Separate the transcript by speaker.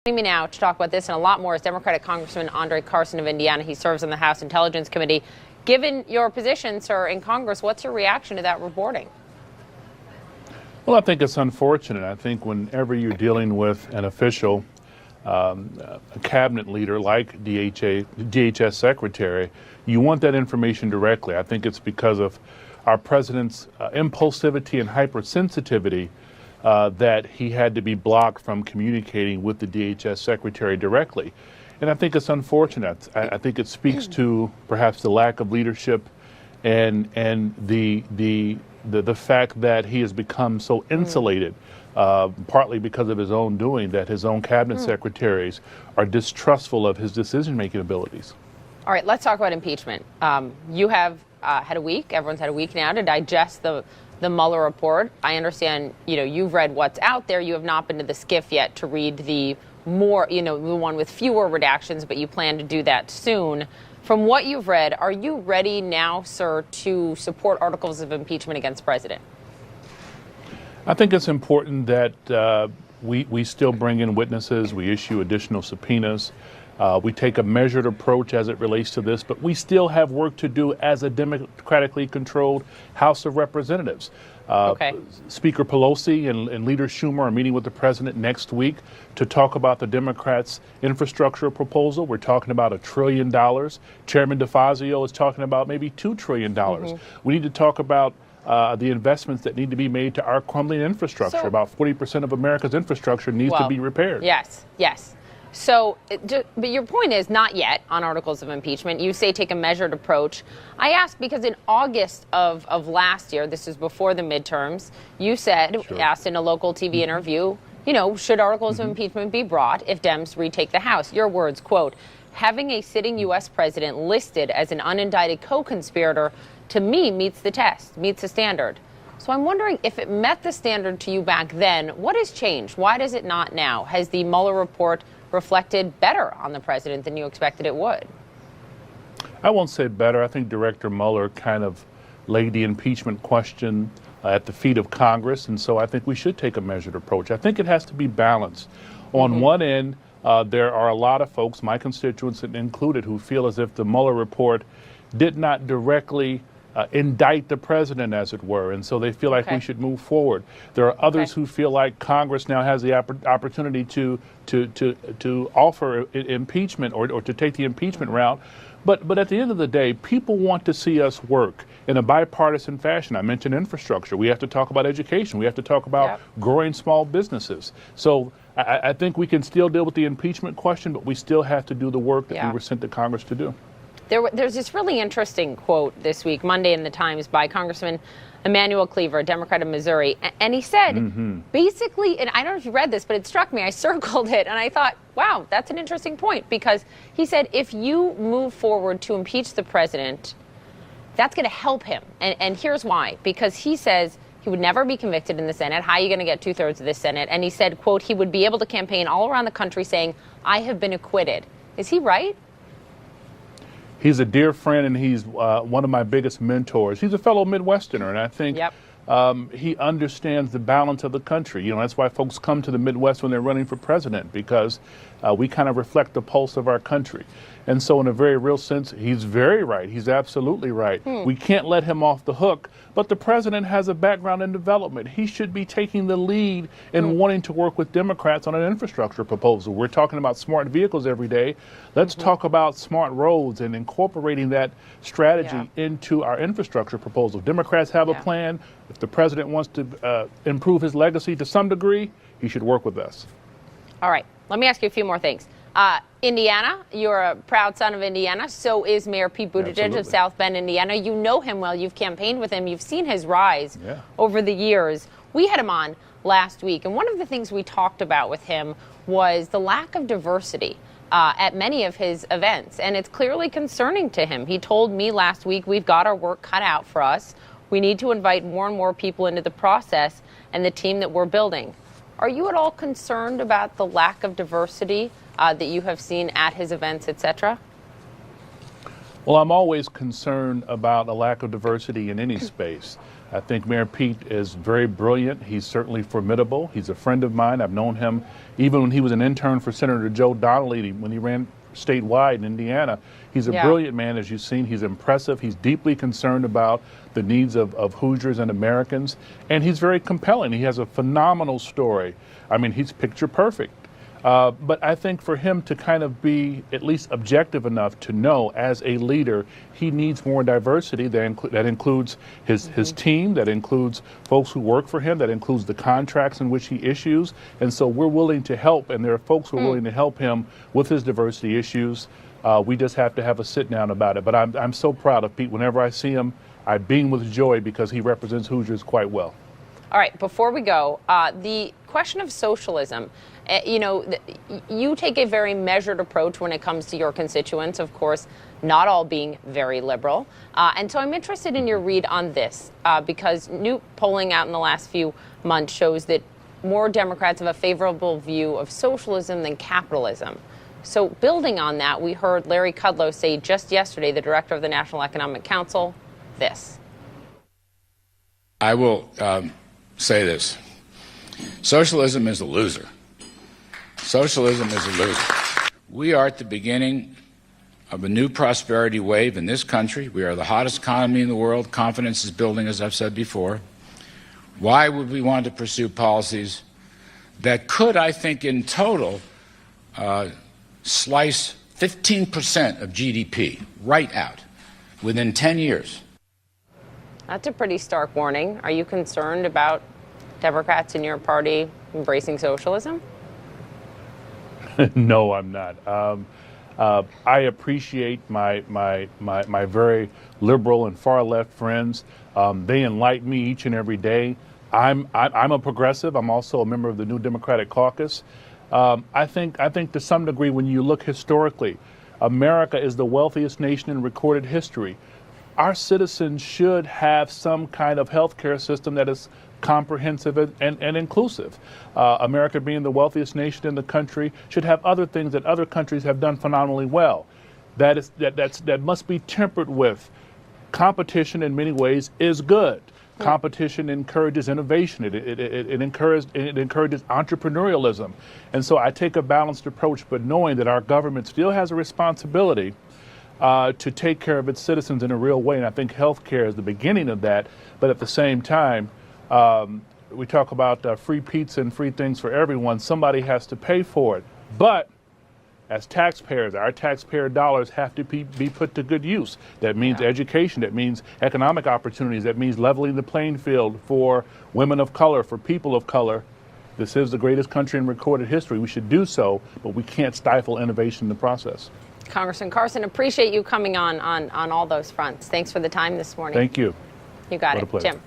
Speaker 1: Joining me now to talk about this and a lot more is Democratic Congressman André Carson of Indiana. He serves on the House Intelligence Committee. Given your position, sir, in Congress, what's your reaction to that reporting?
Speaker 2: Well, I think it's unfortunate. I think whenever you're dealing with an official, a cabinet leader like DHS secretary, you want that information directly. I think it's because of our president's impulsivity and hypersensitivity that he had to be blocked from communicating with the DHS secretary directly. And I think it's unfortunate. I think it speaks to perhaps the lack of leadership and the fact that he has become so insulated, partly because of his own doing, that his own cabinet secretaries are distrustful of his decision-making abilities.
Speaker 1: All right, let's talk about impeachment. You have had a week, everyone's had a week now to digest the Mueller report. I understand, you've read what's out there. You have not been to the SCIF yet to read the more, the one with fewer redactions, but you plan to do that soon. From what you've read, are you ready now, sir, to support articles of impeachment against the president?
Speaker 2: I think it's important that we still bring in witnesses, we issue additional subpoenas, we take a measured approach as it relates to this, but we still have work to do as a democratically controlled House of Representatives. Speaker Pelosi and Leader Schumer are meeting with the president next week to talk about the Democrats' infrastructure proposal. We're talking about $1 trillion. Chairman DeFazio is talking about maybe $2 trillion. We need to talk about the investments that need to be made to our crumbling infrastructure. About 40% of America's infrastructure needs to be repaired.
Speaker 1: Yes. So, but your point is not yet on articles of impeachment. You say take a measured approach. I ask because in August of last year, this is before the midterms, you said, asked in a local TV interview, should articles of impeachment be brought if Dems retake the House? Your words, quote, having a sitting U.S. president listed as an unindicted co-conspirator, to me, meets the test, meets the standard. So I'm wondering if it met the standard to you back then, what has changed? Why does it not now? Has the Mueller report reflected better on the president than you expected it would?
Speaker 2: I won't say better. I think Director Mueller kind of laid the impeachment question at the feet of Congress, and so I think we should take a measured approach. I think it has to be balanced. On one end, there are a lot of folks, my constituents included, who feel as if the Mueller report did not directly indict the president, as it were, and so they feel like we should move forward. There are others who feel like Congress now has the opportunity to offer impeachment or to take the impeachment route. But at the end of the day, people want to see us work in a bipartisan fashion. I mentioned infrastructure. We have to talk about education. We have to talk about growing small businesses. So I think we can still deal with the impeachment question, but we still have to do the work that we were sent to Congress to do.
Speaker 1: There's this really interesting quote this week, Monday in the Times, by Congressman Emanuel Cleaver, a Democrat of Missouri. And he said, basically, and I don't know if you read this, but it struck me. I circled it and I thought, wow, that's an interesting point, because he said, if you move forward to impeach the president, that's going to help him. And here's why. Because he says he would never be convicted in the Senate. How are you going to get 2/3 of the Senate? And he said, quote, he would be able to campaign all around the country saying, I have been acquitted. Is he right?
Speaker 2: He's a dear friend, and he's one of my biggest mentors. He's a fellow Midwesterner, and I think he understands the balance of the country. That's why folks come to the Midwest when they're running for president, because we kind of reflect the pulse of our country. And so in a very real sense, he's very right. He's absolutely right. We can't let him off the hook, but the president has a background in development. He should be taking the lead in wanting to work with Democrats on an infrastructure proposal. We're talking about smart vehicles every day. Let's talk about smart roads and incorporating that strategy into our infrastructure proposal. Democrats have a plan. If the president wants to improve his legacy to some degree, he should work with us.
Speaker 1: All right. Let me ask you a few more things. Indiana, you're a proud son of Indiana. So is Mayor Pete Buttigieg of South Bend, Indiana. You know him well. You've campaigned with him. You've seen his rise over the years. We had him on last week, and one of the things we talked about with him was the lack of diversity at many of his events, and it's clearly concerning to him. He told me last week, we've got our work cut out for us. We need to invite more and more people into the process and the team that we're building. Are you at all concerned about the lack of diversity that you have seen at his events, et cetera?
Speaker 2: Well, I'm always concerned about a lack of diversity in any space. I think Mayor Pete is very brilliant. He's certainly formidable. He's a friend of mine. I've known him even when he was an intern for Senator Joe Donnelly when he ran statewide in Indiana. He's a brilliant man, as you've seen. He's impressive. He's deeply concerned about the needs of Hoosiers and Americans. And he's very compelling. He has a phenomenal story. I mean, he's picture perfect. But I think for him to kind of be at least objective enough to know as a leader, he needs more diversity that includes his team, that includes folks who work for him, that includes the contracts in which he issues. And so we're willing to help, and there are folks who are willing to help him with his diversity issues. We just have to have a sit down about it. But I'm so proud of Pete. Whenever I see him, I beam with joy because he represents Hoosiers quite well.
Speaker 1: All right, before we go, the question of socialism. You take a very measured approach when it comes to your constituents, of course, not all being very liberal. And so I'm interested in your read on this, because new polling out in the last few months shows that more Democrats have a favorable view of socialism than capitalism. So building on that, we heard Larry Kudlow say just yesterday, the director of the National Economic Council, this.
Speaker 3: I will say this. Socialism is a loser. Socialism is a loser. We are at the beginning of a new prosperity wave in this country. We are the hottest economy in the world. Confidence is building, as I've said before. Why would we want to pursue policies that could, I think, in total, slice 15% of GDP right out within 10 years?
Speaker 1: That's a pretty stark warning. Are you concerned about Democrats in your party embracing socialism?
Speaker 2: No, I'm not. I appreciate my very liberal and far left friends. They enlighten me each and every day. I'm a progressive. I'm also a member of the New Democratic Caucus. I think to some degree, when you look historically, America is the wealthiest nation in recorded history. Our citizens should have some kind of health care system that is comprehensive and inclusive. America, being the wealthiest nation in the country, should have other things that other countries have done phenomenally well. That must be tempered with competition. In many ways is good. Competition encourages innovation. It encourages entrepreneurialism. And so I take a balanced approach, but knowing that our government still has a responsibility to take care of its citizens in a real way. And I think health care is the beginning of that. But at the same time, we talk about free pizza and free things for everyone. Somebody has to pay for it. But as taxpayers, our taxpayer dollars have to be put to good use. That means education. That means economic opportunities. That means leveling the playing field for women of color, for people of color. This is the greatest country in recorded history. We should do so, but we can't stifle innovation in the process.
Speaker 1: Congressman Carson, appreciate you coming on all those fronts. Thanks for the time this morning.
Speaker 2: Thank you.
Speaker 1: You got
Speaker 2: What
Speaker 1: it,
Speaker 2: a pleasure.
Speaker 1: Jim.